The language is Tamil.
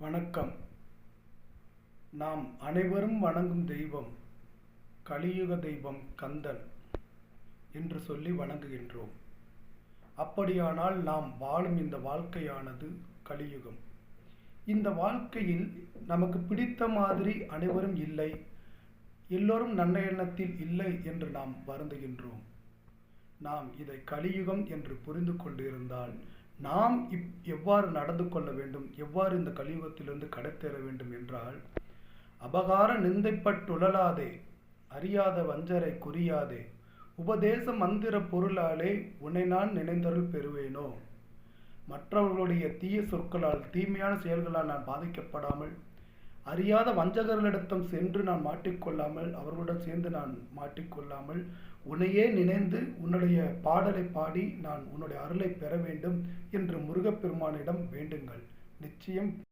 வணக்கம். நாம் அனைவரும் வணங்கும் தெய்வம் கலியுக தெய்வம் கந்தன் என்று சொல்லி வணங்குகின்றோம். அப்படியானால் நாம் வாழும் இந்த வாழ்க்கையானது கலியுகம். இந்த வாழ்க்கையில் நமக்கு பிடித்த மாதிரி அனைவரும் இல்லை, எல்லோரும் நல்ல எண்ணத்தில் இல்லை என்று நாம் வருந்துகின்றோம். நாம் இதை கலியுகம் என்று புரிந்து கொண்டிருந்தால் நாம் எவ்வாறு நடந்து கொள்ள வேண்டும், எவ்வாறு இந்த கலியுகத்திலிருந்து கடைத்தேற வேண்டும் என்றால், அபகார நிந்தைப்பட்டுழலாதே, அறியாத வஞ்சரை குறியாதே, உபதேச மந்திர பொருளாலே உன்னை நான் நினைந்தருள் பெறுவேனோ. மற்றவர்களுடைய தீய சொற்களால், தீமையான செயல்களால் நான் பாதிக்கப்படாமல், அறியாத வஞ்சகர்களிடத்தும் சென்று நான் மாட்டிக்கொள்ளாமல், அவர்களுடன் சேர்ந்து நான் மாட்டிக்கொள்ளாமல், உன்னையே நினைந்து உன்னுடைய பாடலை பாடி நான் உன்னுடைய அருளை பெற வேண்டும் என்று முருகப்பெருமானிடம் வேண்டுங்கள். நிச்சயம்